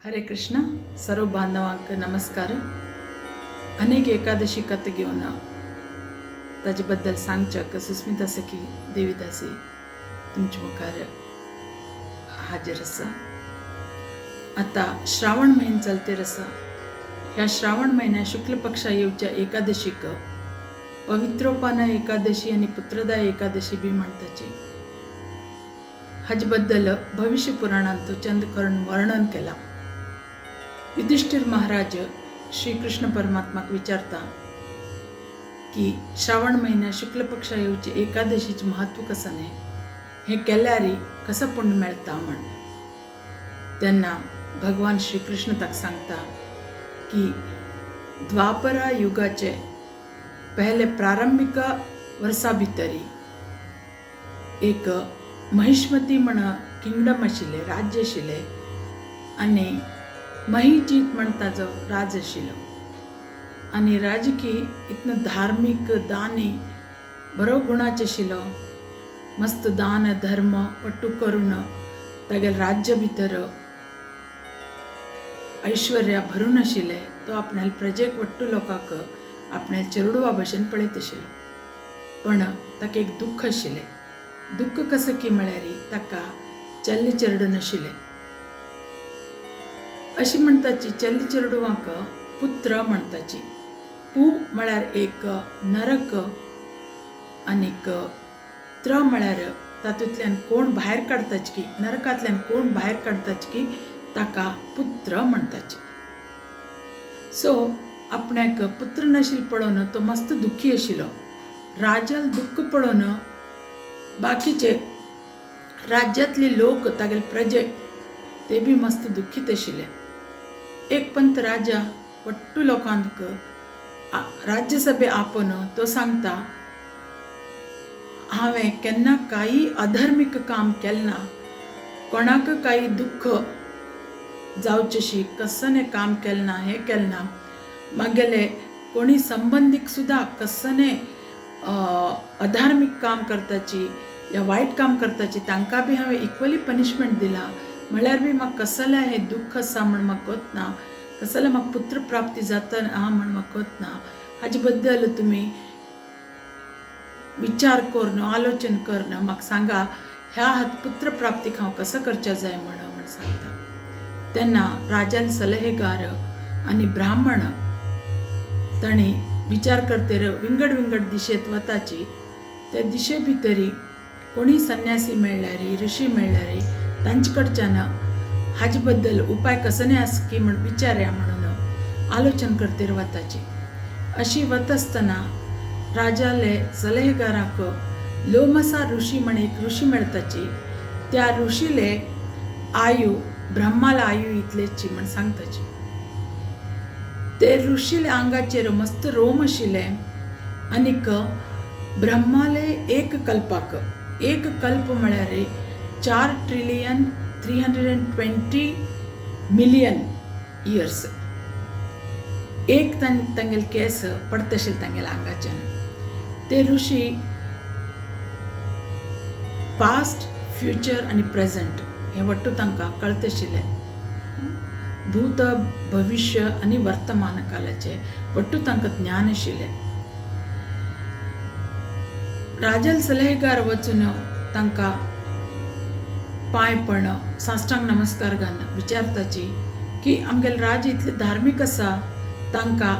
हरे कृष्ण. सर्व बांधवांक नमस्कार. अनेक एकादशी कथ घेऊन ताजेबद्दल सांगचक सुस्मिता सखी देवीदासी तुमच्या मुखार हाजीर आसा. आता श्रावण महिना चलतेर आसा. ह्या श्रावण महिन्यात शुक्ल पक्षा येवच्या एकादशीक पवित्रोपाना एकादशी आणि पुत्रदा एकादशी बी म्हणटाची. हाजे बद्दल भविष्य पुराणांत चंद करून वर्णन केला. युधिष्ठिर महाराज श्री कृष्ण परमात्माक विचारता की श्रावण महिन्यात शुक्ल पक्षा येवची एकादशीचे महत्व कसं नाही, हे केल्यारी कसं पुण्य मेळता म्हण. त्यांना भगवान श्री कृष्ण ताक सांगता की द्वापरा युगाचे पहिले प्रारंभिक वर्सा भितरी एक महिष्मती म्हण किंगडम आशिल्ले, राज्य आशिल्ले आणि महिजीत म्हण ताजो राज आशिल्लो. आणि राजकी इतनं धार्मिक दानी बरो गुणाचे आशिल्लो. मस्त दान धर्म पट्टू करून तागेले राज्य भितर ऐश्वर्या भरून आशिल्ले. तो आपल्या प्रजेक वट्टू लोकांक आपल्या चेडवा भशेन पळयत आशिल्लो. पण ताका एक दुःख आशिल्लें. दुःख कसं की म्हळ्यार ताका चल्ली चेडूं नाशिल्लें. अशी म्हणटाची चल्ली चेडवांक पुत्र म्हणटाची. पू म्हळ्यार एक नरक आनीक त्र म्हळ्यार तातूंतल्यान कोण भायर काडताच की, नरकांतल्यान कोण भायर काडताच की ताका पुत्र म्हणटाचे. सो आपणाक पुत्र नाशिल्लो पळोवन तो मस्त दुखी आशिल्लो. राजाल दुःख पळोवन बाकीचे राज्यांतले लोक तागेले प्रजे ते बी मस्त दुखीत आशिल्ले. एक पंत राजा वट्टू लोकांक राज्यसभे आपोवन तो सांगता, हांवें केन्ना काही अधर्मीक काम केलें ना, कोणाक काही दुःख जावचेशी कसने काम केलें ना, हें केलें ना. मागेले कोणी संबंधीक सुद्धा कसने अधार्मिक काम करताची या वाईट काम करताची तांकां बी हांवें इक्वली पनिशमेंट दिला. म्हळ्यार बी म्हाका कसलें हें दुःख आसा म्हण म्हाका कोत ना, कसलें म्हाका पुत्र प्राप्ती जाता म्हण म्हाका कोत ना. हाजे बद्दल तुमी विचार करून आलोचन करून म्हाका सांगा, ह्या पुत्र प्राप्तीक हांव कसं करचें जाय म्हण सांगता. तेन्ना राजान सलहेगार आनी ब्राह्मण तांणी विचार करतेर विंगड विंगड दिशेत वताची. त्या दिशे भितरी कोणी संन्यासी मेळ्ळ्यारी, ऋषी मेळ्ळ्यारी तांचे कडच्यान हाजे बद्दल उपाय कसने आस की म्हण विचारया म्हणून आलोचन करतेर वताची. अशी वत आसतना राजाले सलहेगाराक लोमसा ऋषी म्हण एक ऋषी मेळताची. त्या ऋषीले आयु ब्रह्माला आयु इतलेची म्हण सांगताची. ते ऋषीले आंगाचेर मस्त रोम आशिल्ले आनीक ब्रह्माले एक कल्प म्हळ्यार 4,320,000,000 इयर्स. एक तांगेले केस पडत आशिल्ले तांगेले आंगाच्यान. ते ऋषी पास्ट, फ्युचर आनी प्रेझेंट हें वट्टू तांकां कळत आशिल्लें. भूत, भविष्य आनी वर्तमान कालाचे वट्टू तांकां ज्ञान आशिल्लें. राजाल सलहेगार वचून तांकां पांय पडन साश्टांग नमस्कार घालून विचारताची की आमगेले राज इतले धार्मीक आसा, तांकां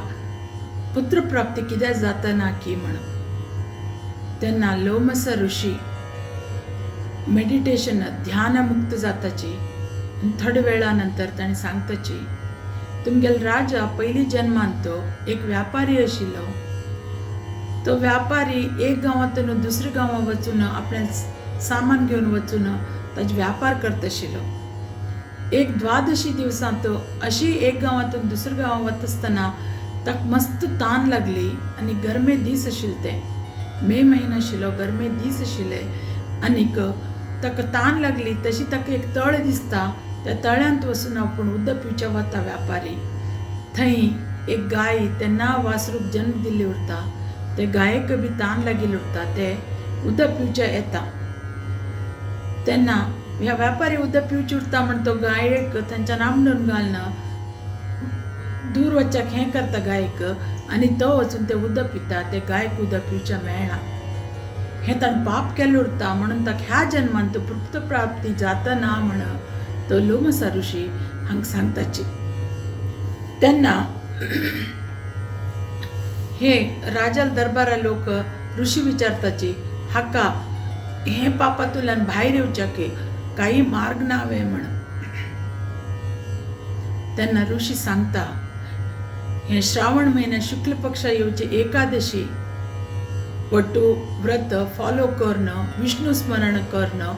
पुत्र प्राप्ती कित्याक जाता ना की म्हण. तेन्ना लोमस ऋषी मेडिटेशन ध्यान मुक्त जाताची. थोडे वेळा नंतर ताणें सांगताची, तुमगेलो राजा पयली जन्मान तो एक व्यापारी आशिल्लो. तो व्यापारी एक गांवांतून दुसऱ्या गांवां वचून आपल्या सामान घेवन वचून ताजो व्यापार करता आशिल्लो. एक 12 दिवसां तो अशी एक गांवांतून दुसऱ्या गांवां वता आसतना ताका मस्त तान लागली आनी गरमे दीस आशिल्ले. ते मे म्हयनो आशिल्लो, गरमे दीस आशिल्ले आनीक ताका तान लागली. तशी ताका एक तळ दिसता. त्या तळ्यांत वचून आपूण उदक पिवचे वता व्यापारी. थंय एक गाय तेन्ना वासरूक जन्म दिल्ली उरता. ते गायेक बी तान लागिल्ली उरता. ते उदक पिवचे येता. तेन्ना ह्या व्यापारी उदक पिवची उरता म्हणतो गायक तांच्या नामणून घालणं दूर वच्चाक हें करता गायक आनी तो वचून ते उदक पिता ते गायक उदक पिवच्या मेळना हें ताणें पाप केलें उरता म्हणून ताका ह्या जन्मान तो पुत्र प्राप्ती जाता ना म्हण तो लोमसा ऋषी हांगा सांगताची तेन्ना हे राजाल दरबारा लोक ऋषी विचारताची हाका हे पापातुल्यान भायर येवच्याक काही मार्ग नावे म्हण तेन्ना ऋषी सांगता हे श्रावण म्हयन्या शुक्ल पक्षा येवची एकादशी वट्टू व्रत फॉलो करणं विष्णू स्मरण करणं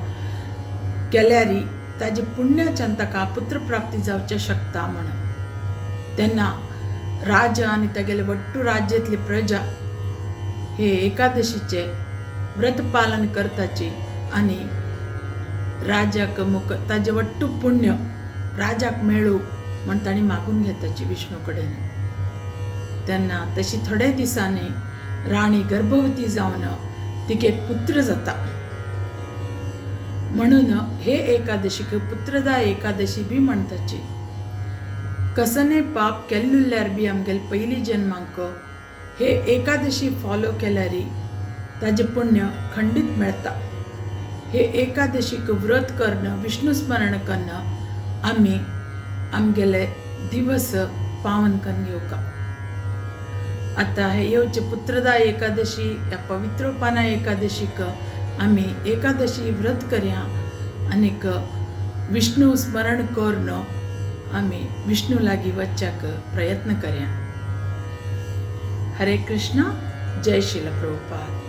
केल्यारी ताजे पुण्याच्यान ताका पुत्रप्राप्ती जावचें शकता म्हण तेन्ना राजा आनी तागेले वट्टू राज्यांतली प्रजा हे एकादशीचे व्रत पालन करताची आनी राजाक मुख ताजे वट्टू पुण्य राजाक मेळू म्हण ताणी मागून घेताची विष्णू कडेन तेन्ना तशी थोडे दिसांनी राणी गर्भवती जावन तिका एक पुत्र जाता म्हणून हे एकादशीक पुत्रदा एकादशी बी म्हणताची कसने पाप केल्लुल्यार बी आमगेले पयली जन्मांक हे एकादशी फॉलो केल्यारी ताजे पुण्य खंडीत मेळता हे एकादशीक व्रत करणं विष्णू स्मरण करणं आमी आमगेले दिवस पावन करून घेवका आता हे येवचे पुत्रदा एकादशी या पवित्रोपाना एकादशीक आमी एकादशी व्रत करया आनीक विष्णू स्मरण करून आमी विष्णू लागीं वचपाक प्रयत्न करया. हरे कृष्ण. जय श्रील प्रभुपाद.